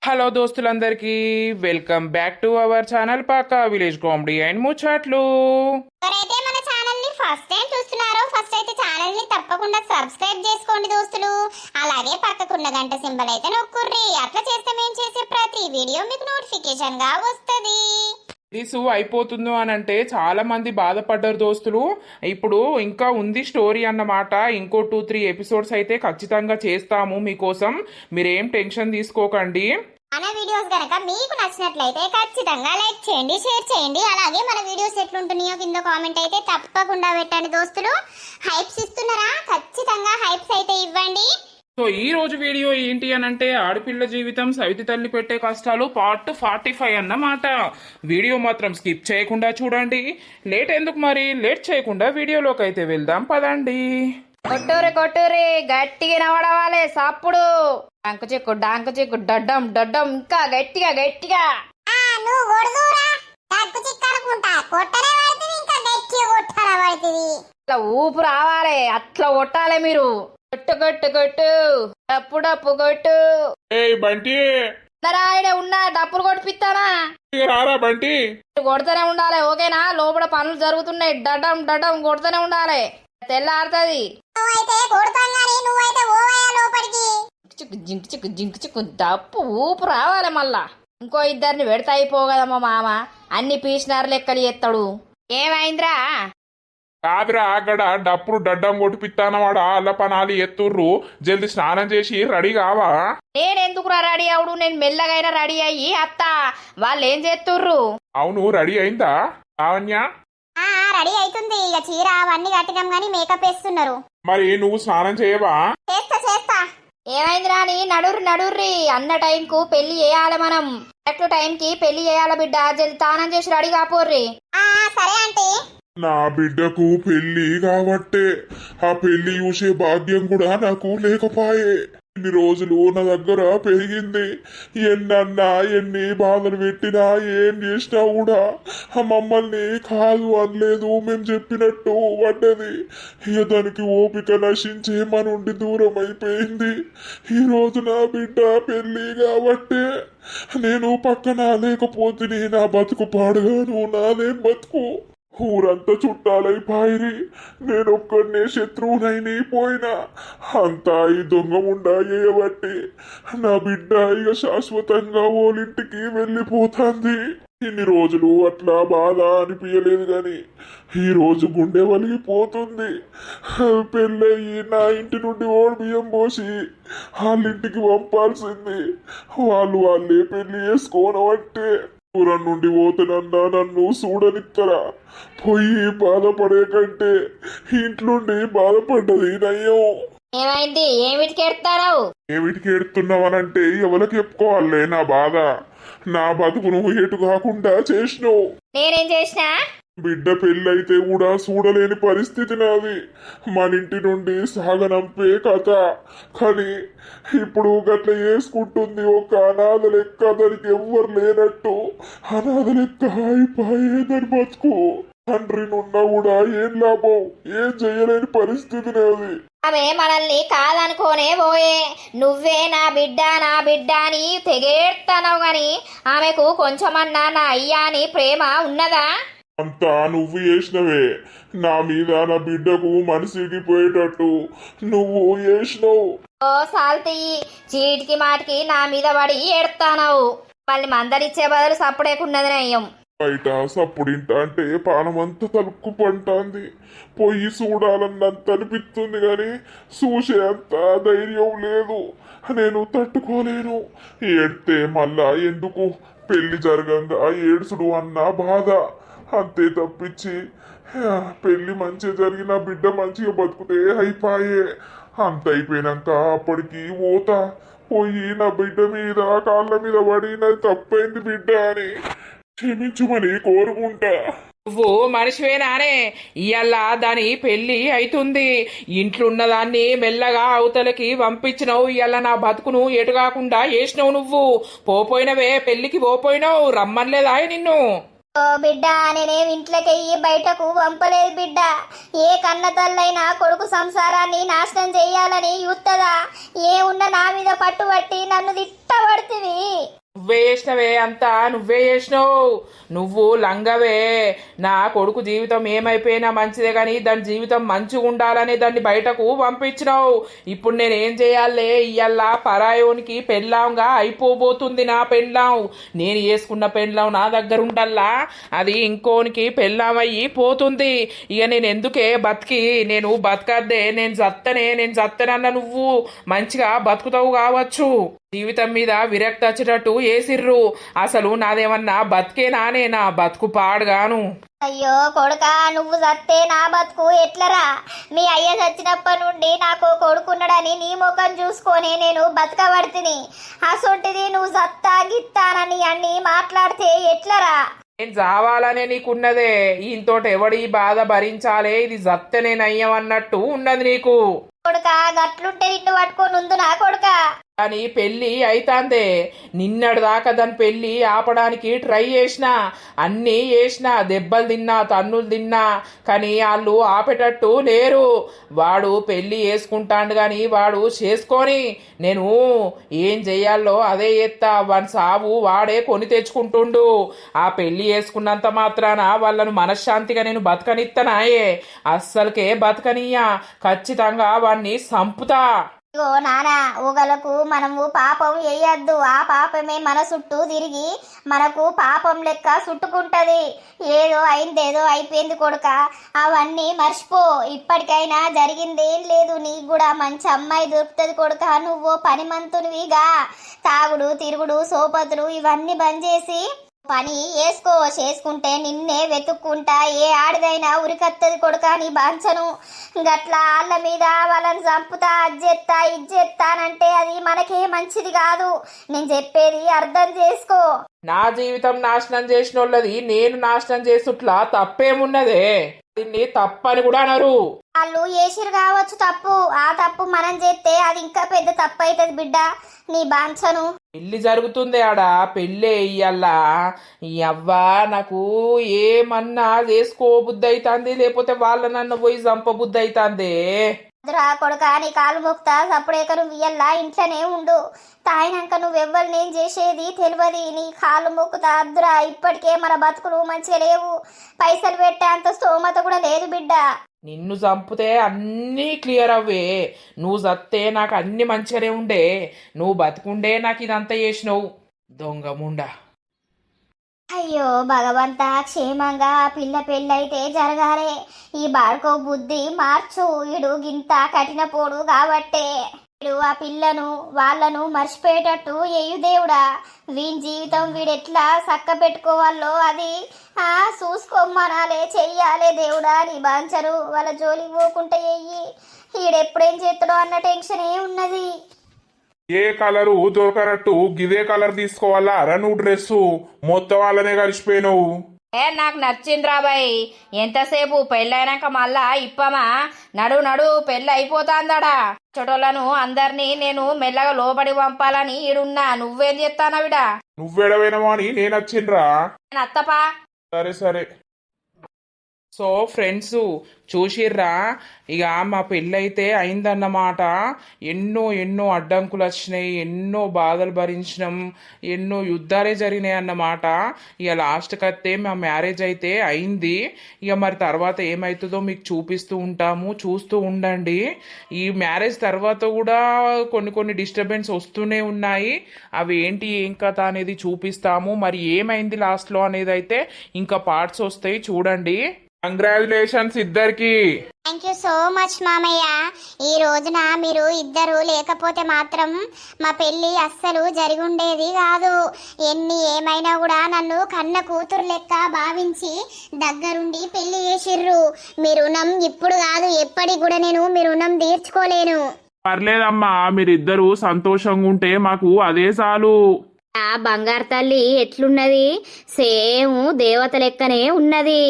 Hello దోస్తులందరికీ welcome back to our channel Paka village comedy and ముచ్చట్లు. ఎవరైతే మన ఛానల్ ని ఫస్ట్ టైం చూస్తున్నారో ఫస్ట్ అయితే ఛానల్ ని తప్పకుండా సబ్స్క్రైబ్ చేసుకోండి దోస్తులు. అలాగే పక్కకున్న గంట సింబల్ అయితే నొక్కుర్రి. అట్లా చేస్తే మేము చేసే ప్రతి వీడియో మీకు నోటిఫికేషన్ గా వస్తది. సిరీస్ అయిపోతుందో అని అంటే చాలా మంది బాధపడ్డారు దోస్తులు. ఇప్పుడు ఇంకా ఉంది స్టోరీ అన్నమాట. ఇంకో 2-3 ఎపిసోడ్స్ అయితే ఖచ్చితంగా చేస్తాము మీకోసం. మీరేం టెన్షన్ తీసుకోకండి. మన వీడియోస్ గనక మీకు నచ్చినట్లయితే ఖచ్చితంగా లైక్ చేయండి, షేర్ చేయండి. అలాగే మన వీడియోస్ ఎట్లుంటున్నాయో కింద కామెంట్ అయితే తప్పకుండా పెట్టండి దోస్తులు. హైప్స్ ఇస్తున్నారా? ఖచ్చితంగా హైప్స్ అయితే ఇవ్వండి. సో ఈ రోజు వీడియో ఏంటి అని అంటే ఆడపిల్ల జీవితం సవితి తల్లి పెట్టే కష్టాలు పార్ట్ 45 అన్నమాట. వీడియో మాత్రం స్కిప్ చేయకుండా చూడండి. లేట్ ఎందుకు మరి, లేట్ చేయకుండా వీడియోలోకి అయితే వెళ్దాం పదండి. కొట్టూరి గట్టిగా నవడవాలే సప్పుడు డాంకు చిక్కు డడ్డం డడ్డం ఇంకా గట్టిగా గట్టిగా. నువ్వు కొడుదురా, దగ్గు చిక్కనుకుంటా కొట్టనే పడుతుంది, ఇంకా గట్టిగా కొట్టాల పడుతుంది. అట్లా ఊపు రావాలి, అట్లా కొట్టాలి మీరు. కొట్టు కొట్టు కొట్టు డప్పు డప్పు కొట్టు. బంటి రాయడే ఉన్నా డప్పులు కొట్టిపిస్తానా? రారా బంటి. కొడుతూనే ఉండాలి, ఓకేనా? లోపల పనులు జరుగుతున్నాయి, డడ్డం డడ్డం కొడుతూనే ఉండాలి. తెల్లారుతుంది. నువ్వైతే కొడతాం గానీ నువ్వైతే ఓవయ్యా లోపలికి. జింకు చిక్కు డప్పు ఊపు రావాలి. మళ్ళా ఇంకో ఇద్దరిని పెడతా అయిపోగదమ్మా మామ. అన్ని పీసినారు లెక్కలు ఎత్తాడు. ఏమైందిరా? కాదురా, అక్కడ డప్పుడు డడ్డం కొట్టిపిస్తానవాడా అల్ల పనాలి ఎత్తుర్రు. జల్ది స్నానం చేసి రెడీ కావా? నేనెందుకురా రెడీ అవుడు? నేను మెల్లగైనా రెడీ అయ్యి అత్త. వాళ్ళు ఏం చేస్తుర్రు? అవును, రెడీ అయిందా లావణ్య? రెడీ అవుతుంది. ఇక చీర అవన్నీ కట్టినాం గానీ మేకప్ వేస్తున్నారు. మరి నువ్వు స్నానం చేయవా? చేస్తా. ఏమైంది రాని? నడుర్రి అన్న టైంకు పెళ్లి చేయాలి మనం. కరెక్ట్ టైంకి పెళ్లి చేయాలి బిడ్డ. జల్ది స్నానం చేసి రెడీ కాపోర్రి. సరే ఆంటీ. నా బిడ్డకు పెళ్లి కాబట్టే ఆ పెళ్లి చూసే భాగ్యం కూడా నాకు లేకపాయే. ఇన్ని రోజులు నా దగ్గర పెరిగింది. ఎన్నన్నా ఎన్ని బాధలు పెట్టినా ఏం చేసినా కూడా మమ్మల్ని కాదు అనలేదు. మేము చెప్పినట్టు పడ్డది. ఇక దానికి ఓపిక నశించే మన నుండి దూరం అయిపోయింది. ఈ రోజు నా బిడ్డ పెళ్లి కాబట్టే నేను పక్కన లేకపోతే నా బతుకు పాడుగాను. నాదేం బతుకు. ఊరంతా చుట్టాలైపాయిరి. నేనొక్కడనే శత్రువునైనా పోయినా అంతా ఈ దొంగ ముండా చేయబట్టి నా బిడ్డ ఇక శాశ్వతంగా ఓలింటికి వెళ్ళిపోతుంది. ఇన్ని రోజులు అట్లా బాధ అనిపించలేదు గాని ఈ రోజు గుండె వలిగిపోతుంది. పెళ్ళయి నా ఇంటి నుండి ఓడి బియ్యం పోసి వాళ్ళింటికి పంపాల్సింది. వాళ్ళే పెళ్లి చేసుకోనబట్టే దూరం నుండి పోతున్నా నన్ను చూడనిత్తరా? పోయి బాధపడే కంటే ఇంట్లోండి బాధపడ్డది నయ్యం. ఏమైంది? ఏమిటికి ఎడతారావు? ఏమిటికి ఎడుతున్నావనంటే ఎవరికి చెప్పుకోవాలే నా బాధ? నా బతుకును ఎటు కాకుండా చేసినావు. నేనేం చేసినా? బిడ్డ పెళ్ళైతే కూడా చూడలేని పరిస్థితి నాది. మన ఇంటి నుండి సాగనంపే కథ. కానీ ఇప్పుడు గట్ల చేసుకుంటుంది ఒక అనాథ లెక్క. దానికి ఎవ్వరు లేనట్టు అనాథ లెక్క అయిపోయేదని బతుకు. తండ్రినున్నా కూడా ఏం లాభం? ఏం చెయ్యలేని పరిస్థితి నాది. ఆమె మనల్ని కాదనుకోనే పోయే. నువ్వే నా బిడ్డ అని తెగేడుతున్నావు గాని ఆమెకు కొంచెమన్నా నా అయ్యా అని ప్రేమ ఉన్నదా? అంతా నువ్వు చేసినవే. నా మీద నా బిడ్డకు మనసుకి పోయేటట్టు నువ్వు చేసినావు. ఓ సాల్తీ, చీటికి మాటికి నా మీద పడి ఏడుతానావు. మళ్ళీ మందరిచ్చే బదులు సప్పుడేకున్నది నయ్యం. బయట సప్పుడింట అంటే పానమంతా తలుక్కు పంటాంది. పొయ్యి చూడాలన్నంత అనిపిస్తుంది గాని చూసే అంత ధైర్యం లేదు. నేను తట్టుకోలేను. ఏడితే మళ్ళా ఎందుకు? పెళ్లి జరగంగా ఏడుసుడు అన్న బాధ అంతే తప్పించి పెళ్లి మంచిగా జరిగిన బిడ్డ మంచిగా బతుకుతే అయిపోయే. అంత అయిపోయినాక అప్పటికి పోయి నా బిడ్డ మీద కాళ్ళ మీద పడి నాది తప్పైంది బిడ్డ అని క్షమించుమని కోరుకుంటా. నువ్వు మనిషివేనానే? ఇయ్యాల దాని పెళ్లి అవుతుంది. ఇంట్లున్న దాన్ని మెల్లగా అవతలకి పంపించినావు. ఇయ్యాల నా బతుకును ఎటు కాకుండా చేసినావు. నువ్వు పోపోయినవే, పెళ్లికి పోపోయినావు. రమ్మనలేదా నిన్ను? ఓ బిడ్డ, నేనేం ఇంట్లోకెయ్యి బయటకు పంపలేదు బిడ్డ. ఏ కన్న తల్లైనా కొడుకు సంసారాన్ని నాశనం చెయ్యాలని యూత్తదా? ఏ ఉన్న నా మీద పట్టుబట్టి నన్ను తిట్టబడుతుంది. నువ్వే చేసినవే అంతా నువ్వే చేసినావు. నువ్వు లంగవే. నా కొడుకు జీవితం ఏమైపోయినా మంచిదే గాని దాని జీవితం మంచిగా ఉండాలని దాన్ని బయటకు పంపించినావు. ఇప్పుడు నేనేం చేయాలే? ఇయ్యాల పరాయోనికి పెళ్ళాంగా అయిపోబోతుంది నా పెళ్ళాం. నేను చేసుకున్న పెళ్ళాం నా దగ్గర ఉంటల్లా అది ఇంకోనికి పెళ్ళామయ్యి పోతుంది. ఇక నేను ఎందుకే బతికి? నేను బతకద్దే, నేను జత్తనన్న నువ్వు మంచిగా బతుకుతావు కావచ్చు. జీవితం మీద విరక్తి వచ్చేటట్టు వేసిర్రు. అసలు నాదేమన్నా బతికేనానే? నా బతుకు పాడుగాను. అయ్యో కొడుకా, నువ్వు చస్తే నా బతుకు ఎట్లరా? మీ అయ్య చచ్చినప్పటి నుండి నాకు కొడుకున్నాడని నీ ముఖం చూసుకొని నేను బతకబడితిని. అసొంటిది నువ్వు సత్తా గిత్తానని అన్ని మాట్లాడితే ఎట్లరా? నేను చావాలనే నీకున్నదే. ఈయనతోటి ఎవడి బాధ భరించాలే? ఇది జత్తనే నయ్యం అన్నట్టు ఉన్నది నీకు. కొడుకా, గట్లుంటే నిన్ను పట్టుకొని ఉంది నా కొడుకా. అని పెళ్ళి అయితాందే. నిన్నటి దాకా దాని పెళ్ళి ఆపడానికి ట్రై చేసినా, అన్నీ చేసినా, దెబ్బలు తిన్నా, తన్నులు తిన్నా, కానీ వాళ్ళు ఆపేటట్టు లేరు. వాడు పెళ్ళి చేసుకుంటాడు కానీ వాడు చేసుకొని నేను ఏం చెయ్యాలో అదే ఎత్తా. వాని సావు వాడే కొని తెచ్చుకుంటుండు. ఆ పెళ్ళి చేసుకున్నంత మాత్రాన వాళ్ళను మనశ్శాంతిగా నేను బతకనిత్తనాయే? అస్సలకే బతకనియ్యా. ఖచ్చితంగా వాణ్ణి సంపుతా. ఇగో నానా, ఊగలకు మనము పాపం వేయద్దు. ఆ పాపమే మన చుట్టూ తిరిగి మనకు పాపం లెక్క చుట్టుకుంటది. ఏదో అయిందేదో అయిపోయింది కొడుక, అవన్నీ మర్చిపో. ఇప్పటికైనా జరిగిందేం లేదు. నీకు కూడా మంచి అమ్మాయి దొరుకుతుంది కొడుక. నువ్వు పని మంతునివిగా. తాగుడు తిరుగుడు సోపతులు ఇవన్నీ బంద్ చేసి పని చేసుకుంటే నిన్నే వెతుక్కుంటా ఏ ఆడిదైనా ఉరికత్తది కొడుక నీ బాంచను. గట్లా వాళ్ళ మీద వాళ్ళని చంపుతా, అజ్జెత్తా, ఇజ్జెత్తానంటే అది మనకే మంచిది కాదు. నేను చెప్పేది అర్థం చేసుకో. నా జీవితం నాశనం చేసిన వాళ్ళది నేను నాశనం చేసుట్లా తప్పేమున్నదే? దీన్ని తప్పని కూడా అనరు. వాళ్ళు చేసిరు కావచ్చు తప్పు. ఆ తప్పు మనం చేస్తే అది ఇంకా పెద్ద తప్పు అవుతుంది బిడ్డ నీ బాంచను. పెళ్లి జరుగుతుంది ఆడ, పెళ్ళే ఇయ్యల్లా. ఈ అవ్వా నాకు ఏమన్నా చేసుకోబుద్ధి అవుతుంది, లేకపోతే వాళ్ళ నన్ను పోయి చంపబుద్ధి అవుతుంది. రా కొడుక, నీ కాలు మొక్తా. సప్పుడేక నువ్వు ఇయ్యల్లా ఇంట్లోనే ఉండు. తాయినాక నువ్వెవ్వరు నేను చేసేది తెలియదు. నీ కాలు మొక్కుతా అద్దురా. ఇప్పటికే మన బతుకులు మంచిగా లేవు. పైసలు పెట్టే అంత స్తోమత కూడా లేదు బిడ్డ. నిన్ను చంపితే అన్నీ క్లియర్ అవ్వే. నువ్వు చస్తే నాకు అన్ని మంచిగానే ఉండే. నువ్వు బతుకుండే నాకు ఇదంతా చేసినావు దొంగ ముండా. అయ్యో భగవంతా, క్షేమంగా పిల్ల పెళ్ళైతే జరగాలే. ఈ బాడుకో బుద్ధి మార్చు. ఇడు గింత కఠిన పోడు కాబట్టే వీడు ఆ పిల్లను వాళ్ళను మర్చిపోయేటట్టు ఎయ్యు దేవుడా. వీని జీవితం వీడెట్లా చక్క పెట్టుకోవాలో అది చూసుకోమనాలే, చెయ్యాలే దేవుడా. నీ బాంచరు వాళ్ళ జోలికి పోకుంటే ఎయ్యి. ఈడెప్పుడేం చేస్తాడో అన్న టెన్షనే ఉన్నది. ఏ కలరు దొరకరట్టు గిదే కలర్ తీసుకోవాలా రా? నువ్వు డ్రెస్సు మొత్తం వాళ్ళనే కలిసిపోయినావు. నాకు నచ్చింది రాబాయ్. ఎంతసేపు పెళ్ళైనాక మళ్ళా ఇప్పమా? నడు పెళ్ళి అయిపోతాందడా. చోటోళ్ళను అందరినీ నేను మెల్లగా లోపడి పంపాలని ఈడున్నా. నువ్వేం చేస్తానవిడా? నువ్వెడవైనవా అని నేను వచ్చిండ్రా. అత్తపా. సరే. సో ఫ్రెండ్స్ చూసిర్రా, ఇక మా పెళ్ళైతే అయిందన్నమాట. ఎన్నో అడ్డంకులు వచ్చినాయి, ఎన్నో బాధలు భరించినాం, ఎన్నో యుద్ధాలే జరిగినాయి అన్నమాట. ఇక లాస్ట్కి వస్తే మా మ్యారేజ్ అయితే అయింది. ఇక మరి తర్వాత ఏమవుతుందో మీకు చూపిస్తూ ఉంటాము, చూస్తూ ఉండండి. ఈ మ్యారేజ్ తర్వాత కూడా కొన్ని డిస్టర్బెన్స్ వస్తూనే ఉన్నాయి. అవి ఏంటి ఏం కథ అనేది చూపిస్తాము. మరి ఏమైంది లాస్ట్లో అనేది అయితే ఇంకా పార్ట్స్ వస్తాయి, చూడండి. కంగ్రాచులేషన్స్ ఇద్దరికి. థ్యాంక్ యూ సో మచ్ మామయ్య. ఈ రోజున మీరు ఇద్దరు లేకపోతే మాత్రం మా పెళ్ళి అస్సలు జరిగి ఉండేది కాదు. ఏమైనా కూడా నన్ను కన్న కూతురు లెక్క భావించి దగ్గరుండి పెళ్లి చేసిర్రు. మీ రుణం ఇప్పుడు కాదు ఎప్పటికి కూడా నేను మీ రుణం తీర్చుకోలేను. పర్లేదమ్మా, మీరిద్దరూ సంతోషంగా ఉంటే మాకు అదే చాలు. ఆ బంగారు తల్లి ఎట్లున్నది? సేమ్ దేవత లెక్కనే ఉన్నది.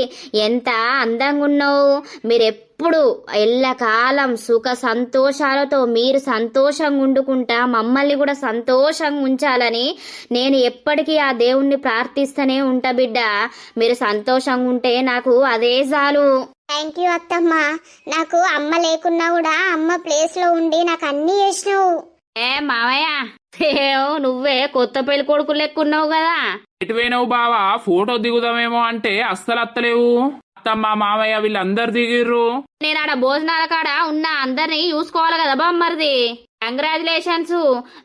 ఎంత అందంగా ఉన్నావు. మీరెప్పుడు ఎల్లకాలం సుఖ సంతోషాలతో మీరు సంతోషంగా ఉండుకుంటా మమ్మల్ని కూడా సంతోషంగా ఉంచాలని నేను ఎప్పటికీ ఆ దేవుణ్ణి ప్రార్థిస్తూనే ఉంటా బిడ్డ. మీరు సంతోషంగా ఉంటే నాకు అదే చాలు. థ్యాంక్ యూ అత్తమ్మ. నాకు అమ్మ లేకున్నా కూడా అమ్మ ప్లేస్లో ఉండి నాకు అన్నీ చేసినావు. మామయ్య ఏమో నువ్వే కొత్త పెళ్లి కొడుకు లెక్కున్నావు కదా. ఎటు పోయినావు బావా? ఫోటో దిగుదామేమో అంటే అస్సలు అత్తలేవు. అత్తమ్మ మామయ్య వీళ్ళందరు దిగిర్రు. నేను ఆడ భోజనాల కాడ ఉన్నా, అందరినీ చూసుకోవాలి కదా బామ్మరిది. కంగ్రాచులేషన్స్,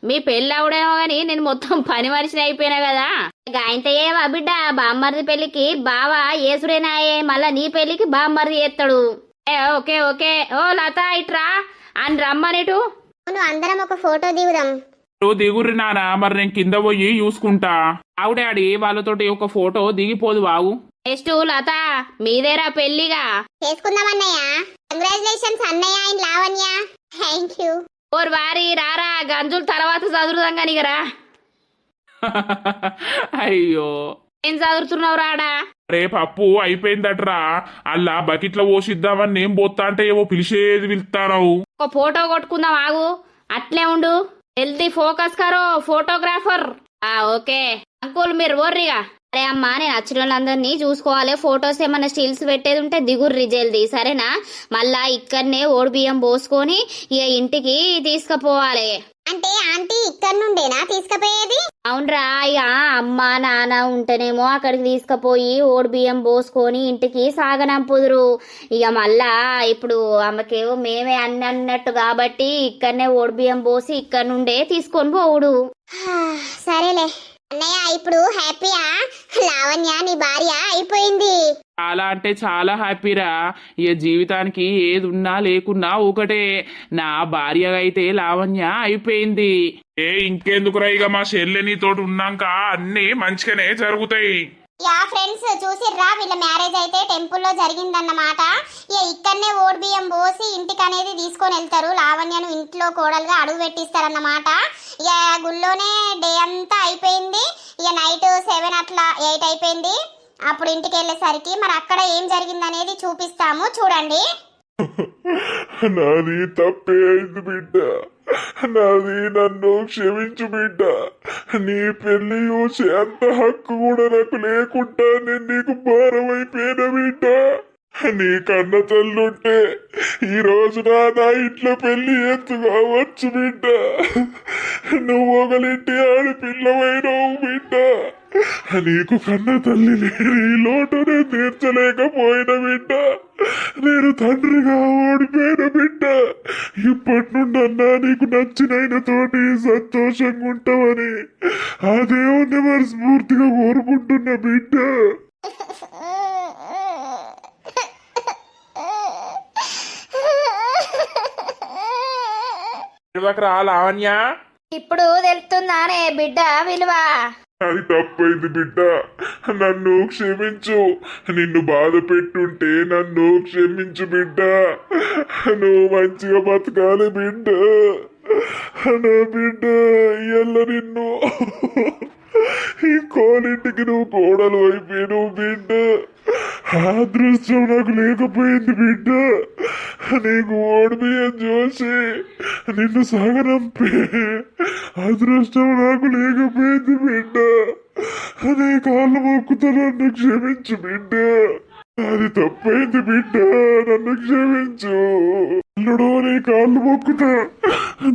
మీ పెళ్ళి అవడేమో గాని నేను మొత్తం పని మనిషిని అయిపోయినా కదా. గాయంత ఏవా బిడ్డ, బామ్మరిది పెళ్లికి బావా ఏసుడేనాయే, మళ్ళా నీ పెళ్లికి బామ్మరిది చేస్తాడు. Okay okay. ఓ లత ఇట్రా అని రమ్మనిటు. అవును, అందరం ఒక ఫోటో దిగుదాం. దిగుర్రి నానా, మరి నేను కింద పోయి చూసుకుంటా. ఆవిడాడి వాళ్ళతోటి ఒక ఫోటో దిగిపోదు బావు. నెక్స్ట్ లత మీదేరా పెళ్లిగా. చేసుకుందాం అన్నయ్య. కంగ్రాచులేషన్స్ అన్నయ్య అండ్ లావణ్య. Thank you. ఓర్ వారి రారా, గంజులు తర్వాత చదువుదాం కానిగరా. అయ్యో ఏం చదువుతున్నావు రాడా? రేపు అప్పు అయిపోయిందట్రా, అల్లా బకెట్లో పోసిద్దామని నేను పోతా అంటే ఏవో పిలిచేది పిలుస్తావు. ఒక ఫోటో కొట్టుకుందాం ఆగు, అట్లే ఉండు. జల్దీ ఫోకస్ కరో ఫోటోగ్రాఫర్. ఓకే అంకుల్ మీరు ఓర్రిగా. అరే అమ్మా, నేను వచ్చిన వాళ్ళందరినీ చూసుకోవాలి. ఫొటోస్ ఏమన్నా స్టిల్స్ పెట్టేది ఉంటే దిగుర్రి జల్దీ, సరేనా? మళ్ళా ఇక్కడనే ఓడి బియ్యం పోసుకొని ఇక ఇంటికి తీసుకుపోవాలి. అంటే ఆంటీ ఇక్కడ నుండేనా తీసుకుపోయేది? అవునరా, ఇక అమ్మ నాన్న ఉంటేనేమో అక్కడికి తీసుకుపోయి ఓడి బియ్యం పోసుకొని ఇంటికి సాగనంపుదురు. ఇక మళ్ళా ఇప్పుడు ఆమెకేమో మేమే అన్నట్టు కాబట్టి ఇక్కడనే ఓడి బియ్యం పోసి ఇక్కడ నుండే తీసుకొని పోవుడు. సరేలే అన్నయ్య, ఇప్పుడు హ్యాపీయా? లావణ్య నీ భార్య అయిపోయింది. చాలా అంటే చాలా హ్యాపీరా. ఇక జీవితానికి ఏది ఉన్నా లేకున్నా ఒకటే. నా భార్య అయితే లావణ్య అయిపోయింది. ఇంకెందుకురా, ఇక మా చెల్లెని తోటి ఉన్నాక అన్ని మంచిగానే జరుగుతాయి. యా ఫ్రెండ్స్, చూసిర్రా వీళ్ళ మ్యారేజ్ అయితే టెంపుల్లో జరిగిందన్నమాట. ఇక ఇక్కడనే ఓడి బియ్యం పోసి ఇంటికి అనేది తీసుకొని వెళ్తారు. లావణ్యను ఇంట్లో కోడలుగా అడుగు పెట్టిస్తారన్నమాట. ఇక గుళ్ళోనే డే అంతా అయిపోయింది. ఇక నైట్ 7 అట్లా 8 అయిపోయింది. అప్పుడు ఇంటికి వెళ్ళేసరికి మరి అక్కడ ఏం జరిగిందనేది చూపిస్తాము, చూడండి. నాది తప్పే అయింది బిడ్డ, నాది, నన్ను క్షమించు బిడ్డ. నీ పెళ్లి చూసే అంత హక్కు కూడా నాకు లేకుండా నేను నీకు భారం అయిపోయిన బిడ్డ. నీ కన్న తల్లుంటే ఈ రోజున నా ఇంట్లో పెళ్లి ఎత్తు కావచ్చు బిడ్డ. నువ్వు ఒకలింటి ఆడపిల్లవైనవు బిడ్డ. నీకు కన్న తల్లి లేని లోటునే తీర్చలేకపోయిన బిడ్డ. నేను తండ్రిగా ఓడిపోయిన బిడ్డ. ఇప్పటి నుండన్నా నీకు నచ్చినైన తోటి సంతోషంగా ఉంటావని ఆ దేవుణ్ణి మనస్ఫూర్తిగా కోరుకుంటున్న బిడ్డ. లావణ్య ఇప్పుడు తెలుస్తుందానే బిడ్డ విలువ? అది తప్పైంది బిడ్డ, నన్ను క్షమించు. నిన్ను బాధ పెట్టుంటే నన్ను క్షమించు బిడ్డ. నువ్వు మంచిగా బతకాలి బిడ్డ. నా బిడ్డ ఇయ్యాల నిన్ను ఈ కోలింటికి నువ్వు కోడలు అయిపోయినావు బిడ్డ. అదృష్టం నాకు లేకపోయింది బిడ్డ. నీకు ఓడి బియ్యం చూసి నిన్ను సాగనంపే అదృష్టం నాకు లేకపోయింది బిడ్డ. నీ కాళ్ళు మొక్కుతా, నన్ను క్షమించు బిడ్డ. అది తప్పైంది బిడ్డ, నన్ను క్షమించు. అల్లుడు, నీ కాళ్ళు మొక్కుతా,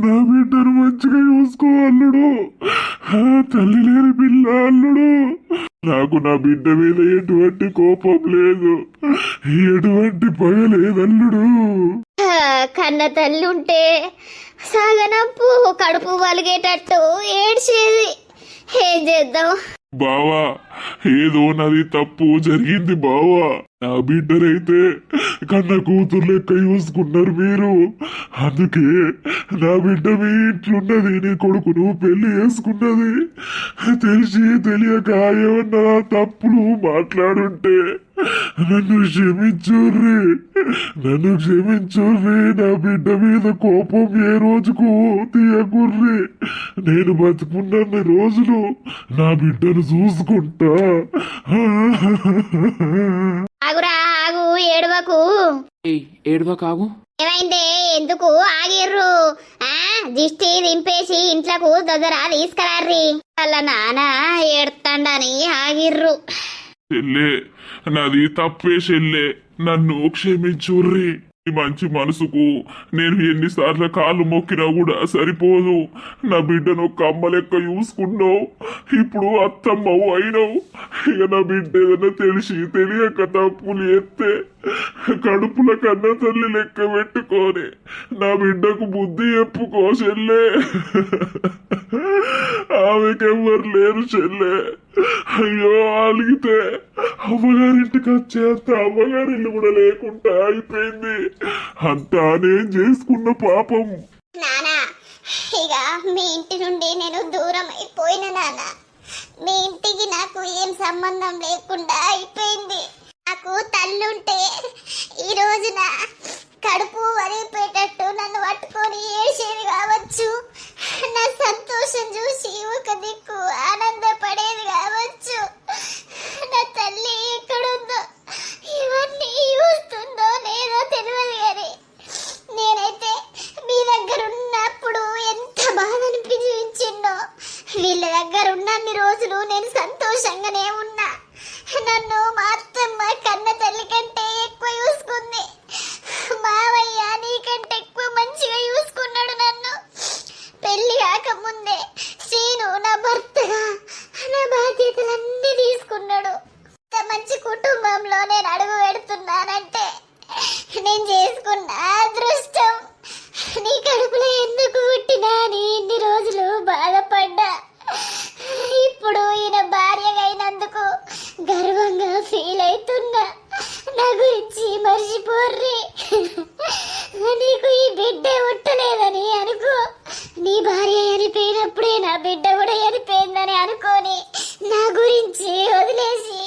నా బిడ్డను మంచిగా చూసుకో అల్లుడు. తల్లి లేని పిల్ల అల్లుడు. నాకు నా బిడ్డ మీద ఎటువంటి కోపం లేదు, ఎటువంటి పగ లేదు అల్లుడు. కన్న తల్లి ఉంటే సాగనంపు కడుపు వలిగేటట్టు ఏడ్చేది. ఏం చేద్దాం బావా, ఏదో నాది తప్పు జరిగింది బావా. నా బిడ్డనైతే కన్న కూతురు లెక్క చూసుకున్నారు మీరు. అందుకే నా బిడ్డ మీ ఇంట్లున్నది, నీ కొడుకును పెళ్లి చేసుకున్నది. తెలిసి తెలియక ఏమన్నా తప్పులు మాట్లాడుంటే నన్ను క్షమించుర్రి, నన్ను క్షమించుర్రి. నా బిడ్డ మీద కోపం ఏ రోజుకు తీయకుర్రి. నేను బతుకున్న రోజులు నా బిడ్డను చూసుకుంటా. ఆగురా ఆగు, ఏడవకు. ఏడువా కాగు. ఏమైందే, ఎందుకు ఆగిర్రు? దిష్టి దింపేసి ఇంట్లకు దగ్గర తీసుకురార్రి. వాళ్ళ నాన్న ఏడుతాండని ఆగిర్రు. చెల్లే, నాది తప్పే చెల్లే, నన్ను క్షమించుర్రి. ఈ మంచి మనసుకు నేను ఎన్నిసార్లు కాళ్ళు మొక్కినా కూడా సరిపోదు. నా బిడ్డను ఒక అమ్మ లెక్క చూసుకున్నావు, ఇప్పుడు అత్తమ్మవు అయినావు. ఇక నా బిడ్డ ఏదైనా తెలిసి తెలియక తప్పులు ఎత్తే కడుపుల కన్నా తల్లి లెక్క పెట్టుకొని నా బిడ్డకు బుద్ధి చెప్పుకో చెల్లే. ఆమెకెవ్వరు లేరు చెల్లే. అయ్యో అలిగితే అమ్మగారింటికి వచ్చేంత అమ్మగారిల్లు కూడా లేకుండా అయిపోయింది. అంతా నేను చేసుకున్న పాపం. నానా ఇక మీ ఇంటి నుండి నేను దూరం అయిపోయిన నాన్న. మీ ఇంటికి నాకు ఏం సంబంధం లేకుండా అయిపోయింది. నాకు తల్లుంటే ఈ రోజున కడుపు వరిపోయేటట్టు నన్ను పట్టుకొని ఏడ్చేది కావచ్చు. నా సంతోషం చూసి ఒక దిక్కు ఆనందపడేది కావచ్చు. నా తల్లి ఎక్కడుందో ఇవన్నీ చూస్తుందో లేదో తెలియదు కానీ నేనైతే మీ దగ్గర ఉన్నప్పుడు ఎంత బాధ అనిపించిందో వీళ్ళ దగ్గర ఉన్నన్ని రోజులు నేను సంతోషంగానే ఉన్నా. నన్ను మా అత్తమ్మ కన్న తల్లి కంటే ఎక్కువ చూసుకుంది. మావయ్య నీకంటే ఎక్కువ మంచిగా చూసుకున్నాడు నన్ను. పెళ్లి కాకముందే శ్రీను నా భర్తగా నా బాధ్యతలన్నీ తీసుకున్నాడు. ఇంత మంచి కుటుంబంలో నేను అడుగు పెడుతున్నానంటే నేను చేసుకున్న అదృష్టం. నీ కడుపులో ఎందుకు పుట్టినా అని ఇన్ని రోజులు బాధపడ్డా. ఇప్పుడు ఈయన భార్యగా అయినందుకు గర్వంగా ఫీల్ అవుతున్నా. నా గురించి మర్చిపోర్రి. నీకు ఈ బిడ్డ ఉట్టలేదని అనుకో. నీ భార్య చనిపోయినప్పుడే నా బిడ్డ కూడా చనిపోయిందని అనుకోని నా గురించి వదిలేసి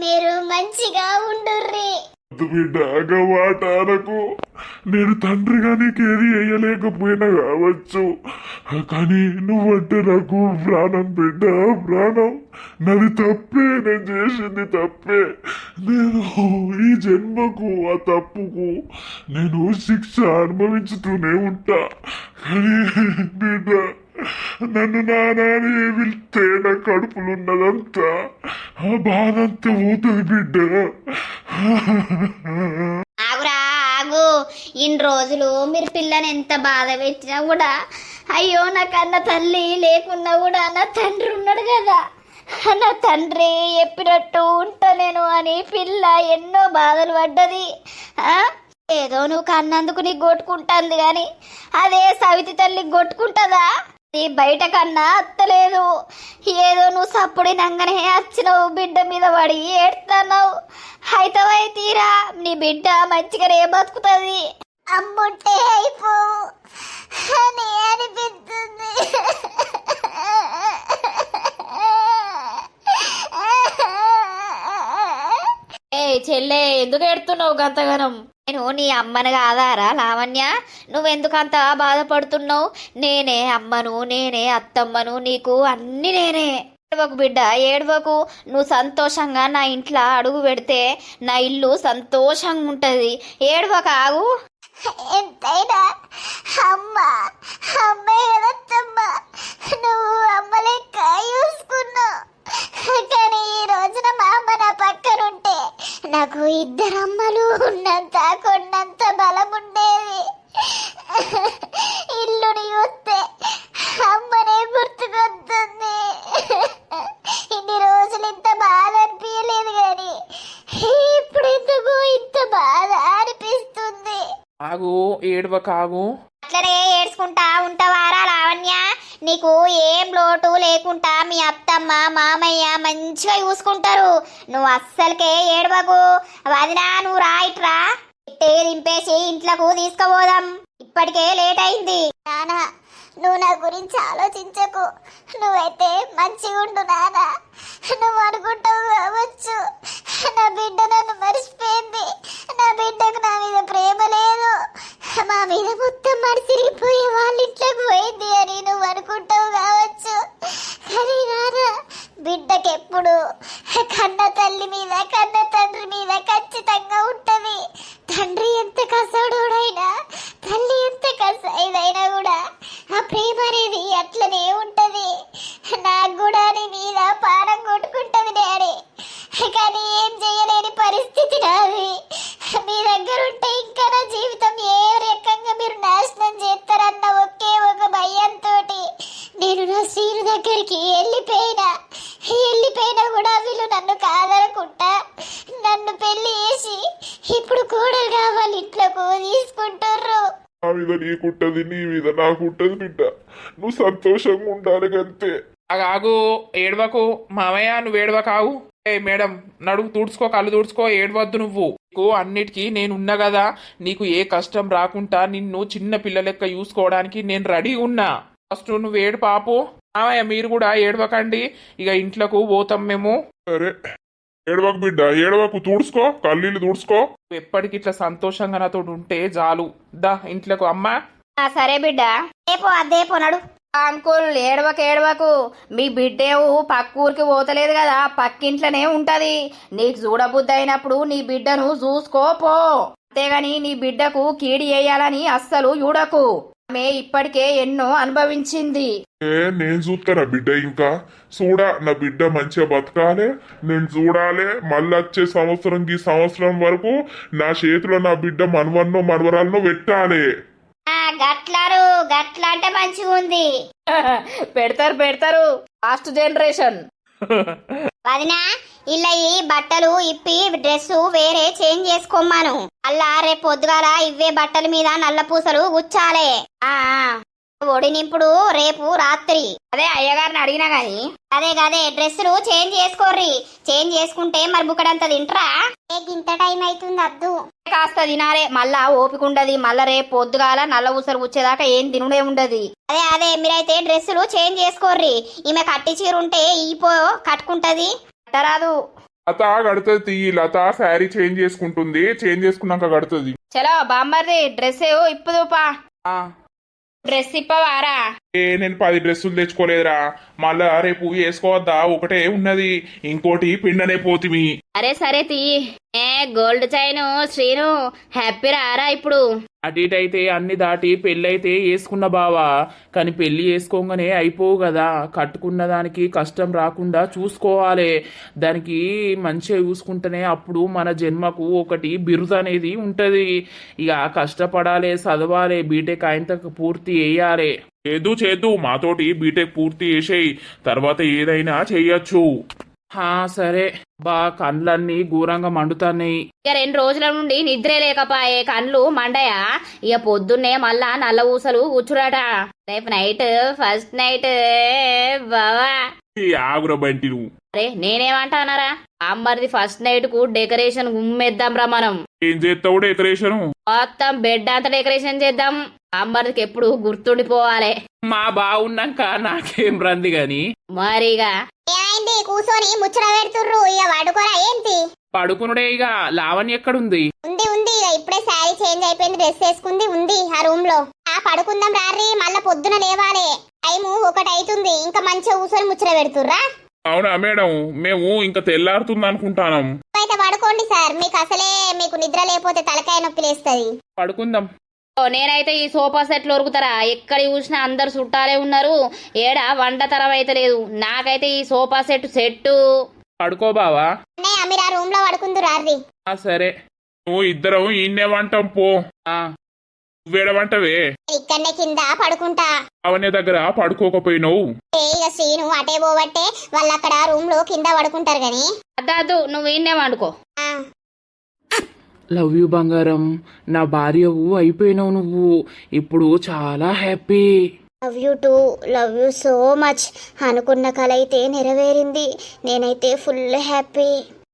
మీరు మంచిగా ఉండుర్రి. బిడ్డ మాట అనకు. నేను తండ్రిగా నీకేది వేయలేకపోయినా కావచ్చు, కానీ నువ్వంటే నాకు ప్రాణం బిడ్డ, ప్రాణం. నాది తప్పే, నేను చేసింది తప్పే. నేను ఈ జన్మకు ఆ తప్పుకు నేను శిక్ష అనుభవించుతూనే ఉంటా. కానీ బిడ్డ నన్ను నానాని వెళ్తే నా కడుపులున్నదంతా ఆ బాధ అంతా పోతుంది బిడ్డ. ఆగురా ఆగు. ఇన్ని రోజులు మీరు పిల్లని ఎంత బాధ పెట్టినా కూడా అయ్యో నా కన్న తల్లి లేకున్నా కూడా నా తండ్రి ఉన్నాడు కదా, నా తండ్రి చెప్పినట్టు ఉంటా నేను అని పిల్ల ఎన్నో బాధలు పడ్డది. ఏదో నువ్వు కన్నందుకు నీకు కొట్టుకుంటుంది కానీ అదే సవితి తల్లికి కొట్టుకుంటుందా? నీ బయట కన్నా అత్తలేదు. ఏదో నువ్వు సప్పుడినంగానే వచ్చినావు, బిడ్డ మీద పడి ఏడుతున్నావు. అయితవై తీరా నీ బిడ్డ మంచిగానే బతుకుతుంది. అమ్ముంటే అయిపోవు అని అనిపిస్తుంది. ఏ చెల్లె ఎందుకు ఏడుతున్నావు గంతగనం? నేను నీ అమ్మను కాదారా లావణ్య? నువ్వెందుకంత బాధపడుతున్నావు? నేనే అమ్మను, నేనే అత్తమ్మను, నీకు అన్ని నేనే. ఏడవకు బిడ్డ ఏడవకు. నువ్వు సంతోషంగా నా ఇంట్లో అడుగు పెడితే నా ఇల్లు సంతోషంగా ఉంటది. ఏడవక ఆగు. ఎంతైనా అమ్మ అమ్మే కదత్తమ్మ. నువ్వు అమ్మ లెక్క చూసుకున్నావు. కానీ ఈ రోజున మా అమ్మ నా పక్కనుంటే నాకు ఇద్దరు అమ్మలు ఉన్నంత కొన్నంత బలం ఉండేది. ఇల్లుని చూస్తే అమ్మనే గుర్తుకొస్తుంది. ఇన్ని రోజులు ఇంత బాధ అనిపించలేదు కానీ ఇప్పుడు ఎందుకు ఇంత బాధ అనిపిస్తుంది. ఆగు, ఏడవకాగు. అట్లనే ఏడ్చుకుంటా ఉంటావారా లావణ్య? నీకు ఏం లోటు లేకుండా మీ అత్తమ్మ మామయ్య మంచిగా చూసుకుంటారు. నువ్వు అస్సలకే ఏడవకు. వదినా నువ్వు రాయిట్రా, దింపేసి ఇంట్లోకి తీసుకుపోదాం. ఇప్పటికే లేట్ అయింది. నానా నువ్వు నా గురించి ఆలోచించకు. నువ్వైతే మంచిగా ఉండు నానా. నువ్వు అనుకుంటావు కావచ్చు నా బిడ్డ నన్ను మర్చిపోయింది, నా బిడ్డకు నా మీద ప్రేమ లేదు, మా మీద మొత్తం మడిసిరిగిపోయి వాళ్ళ ఇంట్లోకి పోయింది అని నువ్వు అనుకుంటావు కావచ్చు. కానీ నానా బిడ్డకెప్పుడు కన్న తల్లి మీద కన్న తండ్రి మీద ఖచ్చితంగా ఉంటది. తండ్రి ఎంత కసోడైనా తల్లి ఎంత కసైదైనా కూడా ఆ ప్రేమ అనేది అట్లనే ఉంటది. నాకు కూడా నీ మీద పానం కొట్టుకుంటది డాడీ. కానీ ఏం చేయలేని పరిస్థితి నాది. మీ దగ్గర ఉంటే ఇంకా నా జీవితం ఇప్పుడు కోడలు కావాలి ఇట్లకు తీసుకుంటుర్రు. నా మీద నీకుంటది, నీ మీద నాకుంటది బిడ్డ. నువ్వు సంతోషంగా ఉండాలి అంతే. ఆగు, ఏడవకు మామయ్య, నువ్వు ఏడవకావు. ఏ మేడం, నడుగు తుడుచుకో, కళ్ళు తుడుచుకో, ఏడవద్దు నువ్వు. నీకు అన్నిటికీ నేనున్నా కదా, నీకు ఏ కష్టం రాకుండా నిన్ను చిన్న పిల్ల లెక్క చూసుకోవడానికి నేను రెడీ ఉన్నా. ఫస్ట్ నువ్వు ఏడు పాపు. మామయ్య మీరు కూడా ఏడవకండి, ఇక ఇంట్లోకి పోతాం మేము. సరే ఏడవకు బిడ్డ, ఏడవకు, తుడుచుకో, కళ్ళీళ్ళు తుడుచుకో. నువ్వు ఎప్పటికి ఇట్లా సంతోషంగా నాతో ఉంటే చాలు. దా ఇంట్లోకి అమ్మా. సరే బిడ్డ, రేపు అదేపో నడు. అంకుల్ ఏడవకు. మీ బిడ్డేవు పక్క ఊరికి పోతలేదు కదా, పక్కింట్లోనే ఉంటది. నీకు చూడబుద్ధి అయినప్పుడు నీ బిడ్డను చూసుకోపో, అంతేగాని నీ బిడ్డకు కీడి వేయాలని అస్సలు చూడకు. ఆమె ఇప్పటికే ఎన్నో అనుభవించింది. నేను చూస్తానా బిడ్డ? ఇంకా చూడా, నా బిడ్డ మంచిగా బతకాలే, నేను చూడాలి. మళ్ళీ వచ్చే సంవత్సరం ఈ సంవత్సరం వరకు నా చేతిలో నా బిడ్డ మనవన్నో మనవరాలనో పెట్టాలి. గట్ల అంటే మంచిగా ఉంది. పెడతారు లాస్ట్ జనరేషన్. వదినా, ఇలా ఈ బట్టలు ఇప్పి డ్రెస్ వేరే చేంజ్ చేసుకోమను. అల్లా రేపు పొద్దుగాల ఇవే బట్టల మీద నల్ల పూసలు గుచ్చాలే. ఒడినింపుడు రేపు రాత్రి. అదే అయ్యగారిని అడిగినా గాని. అదే డ్రెస్సులు చేంజ్ చేసుకోర్రి. చేంజ్ చేసుకుంటే మరి బుక్కడంత తింటరా? ఇంత టైం అవుతుంది అద్దు. కాస్త తినాలే, మళ్ళా ఓపిక ఉండదు. మళ్ళా రేపు పొద్దుగాల నల్ల ఊసలు వచ్చేదాకా ఏం తినుడే ఉండదు. అదే మీరైతే డ్రెస్సులు చేంజ్ చేసుకోర్రి. ఈమె కట్టి చీర ఉంటే ఈపో కట్టుకుంటది. కట్టరాదు. లత కడుతుంది తీయి. లత శారీ చేంజ్ చేసుకుంటుంది, చేంజ్ చేసుకున్నాక కడుతుంది. చలో బామ్మర్ది, డ్రెస్ ఇప్పుదుపా. డ్రెస్ ఇప్పవారా? నేను 10 డ్రెస్సులు తెచ్చుకోలేదురా, మళ్ళా రేపు వేసుకోవద్దా? ఒకటే ఉన్నది, ఇంకోటి పిండనే పోతిమి. సరే తీయి. గోల్డ్ చైన్ శ్రీను హ్యాపీ రారా ఇప్పుడు? అటు ఇటు అయితే అన్ని దాటి పెళ్ళైతే వేసుకున్న బావా, కానీ పెళ్లి చేసుకోగానే అయిపోవు కదా. కట్టుకున్న దానికి కష్టం రాకుండా చూసుకోవాలి. దానికి మంచిగా చూసుకుంటేనే అప్పుడు మన జన్మకు ఒకటి బిరుదు అనేది ఉంటది. ఇక కష్టపడాలి, చదవాలి, బీటెక్ అయినంత పూర్తి వేయాలి. చేద్దు మాతోటి బీటెక్ పూర్తి చేసేయి, తర్వాత ఏదైనా చెయ్యొచ్చు. సరే బా, కండ్లన్నీ ఘోరంగా మండుతాన్నాయి. ఇక 2 రోజుల నుండి నిద్రే లేకపాయే, కండ్లు మండయా. ఇక పొద్దున్నే మళ్ళా నల్ల ఊసలు కూర్చురాట. రేపు నైట్ ఫస్ట్ నైట్ బావా. ఆగుర బంటి నువ్వు. అరే నేనేమంటానరా, అమ్మరిది ఫస్ట్ నైట్ కు డెకరేషన్ గుమ్మేద్దాం రా మనం. ఏం చేస్తావు డెకరేషన్? మొత్తం బెడ్ అంతా డెకరేషన్ చేద్దాం. అమ్మరిదికి ఎప్పుడు గుర్తుండిపోవాలి. మా బావున్నాక నాకేం రంది గాని. మరిగా ఏమైంది? కూసోని ముచ్చట పెడుతుర్రు. ఇక వాడుకోరా ఏంటి? పడుకునుడే. ఇక లావణ్య ఎక్కడుంది? ఉంది ఇక ఇప్పుడే శారీ చేంజ్ అయిపోయింది, డ్రెస్ వేసుకుంది, ఉంది ఆ రూమ్ లో. పడుకుందాం రారీ, మళ్ళా పొద్దున లేవాలి. టైము 1 అవుతుంది, ఇంకా మంచిగా కూసోని ముచ్చట పెడుతుర్రా? అవునా మేడం, మేము ఇంకా తెల్లారుతుంది అనుకుంటాం. అయితే పడుకోండి సార్, మీకు నిద్ర లేకపోతే తలకాయ నొప్పి లేస్తుంది. పడుకుందాం. నేనైతే ఈ సోఫా సెట్లు ఒరుగుతారా, ఎక్కడ చూసినా అందరు చుట్టాలే ఉన్నారు. ఏడా వంట తరం అయితే లేదు. నాకైతే ఈ సోఫా సెట్టు పడుకో బావా. మీరు ఆ రూమ్ లో పడుకుందు రారీ. సరే, నువ్వు ఇద్దరం ఈయనే వంటాం పో. నువ్వేడవంటవే? ఇక్కడనే కింద పడుకుంటా. అవన్నీ దగ్గర పడుకోకపోయినావు. ఇక శ్రీను అటే పోబట్టే వాళ్ళు అక్కడ రూమ్ లో కింద పడుకుంటారు గాని. అద్దాదు, నువ్వు ఈయనే వండుకో. లవ్ యూ బంగారం, నా భార్యవు అయిపోయినావు నువ్వు. ఇప్పుడు చాలా happy. Love you two, love you so much. అనుకున్న కల అయితే నెరవేరింది. నేనైతే ఫుల్ హ్యాపీ.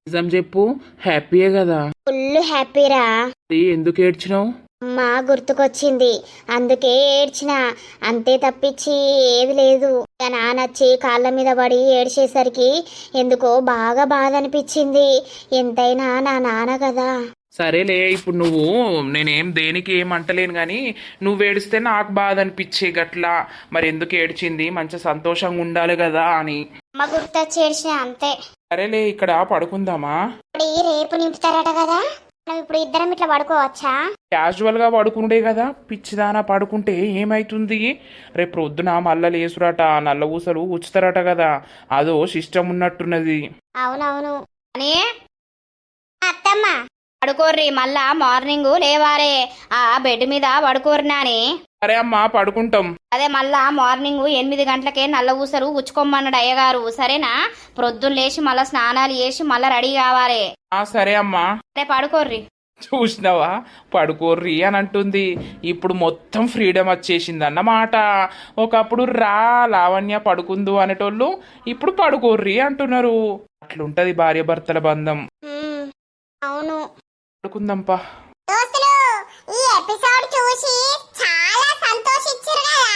నిజం చెప్పు, హ్యాపీయే కదా? ఫుల్ హ్యాపీరా. ఎందుకు ఏడ్చినావు? అమ్మా గుర్తుకొచ్చింది, అందుకే ఏడ్చిన. అంతే తప్పించి ఏది లేదు. ఇక నాన్నొచ్చి కాళ్ళ మీద పడి ఏడ్చేసరికి ఎందుకో బాగా బాధ అనిపించింది. ఎంతైనా నా నాన్న కదా. సరేలే, ఇప్పుడు నువ్వు నేనేం దేనికి ఏం అంటలేను కానీ నువ్వు ఏడిస్తే నాకు బాధ అనిపించే గట్లా. మరి ఎందుకు ఏడ్చింది? మంచి సంతోషంగా ఉండాలి కదా అని. అమ్మ గుర్తొచ్చి ఏడ్చిన అంతే. సరేలే, ఇక్కడ పడుకుందామా? రేపు నింపుతారట కదా, మనం ఇప్పుడు ఇద్దరం ఇట్లా పడుకోవచ్చా? క్యాజువల్ గా పడుకుండే కదా, పిచ్చిదానా పడుకుంటే ఏమైతుంది? రేపు పొద్దున మళ్ళా లేసురట, నల్ల ఊసలు ఉచుతారట కదా, అదో సిస్టమ్ ఉన్నట్టున్నది. అవునవును. అని అత్తమ్మ పడుకోర్రి, మళ్ళా మార్నింగ్ లేవారే. ఆ బెడ్ మీద పడుకోర్రి నాని. సరే అమ్మా, పడుకుంటాం. అదే మళ్ళా మార్నింగ్ 8 గంటలకే నల్ల ఊసలు ఉచ్చుకోమన్నాడు అయ్యగారు. సరేనా? ప్రొద్దున లేచి మళ్ళా స్నానాలు చేసి మళ్ళా రెడీ కావాలి. సరే అమ్మా. సరే పడుకోర్రి. చూసినావా పడుకోర్రి అని అంటుంది. ఇప్పుడు మొత్తం ఫ్రీడమ్ వచ్చేసింది అన్నమాట. ఒకప్పుడు రా లావణ్య పడుకుందు అనేటోళ్ళు ఇప్పుడు పడుకోర్రి అంటున్నారు. అట్లుంటది భార్యాభర్తల బంధం. అవును పడుకుందాంపా. దోస్తులు ఈ ఎపిసోడ్ చూసి చాలా సంతోషించారు కదా.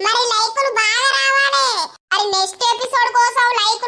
మరి లైకులు బాగా రావాలి. మరి నెక్స్ట్ ఎపిసోడ్ కోసం లైక్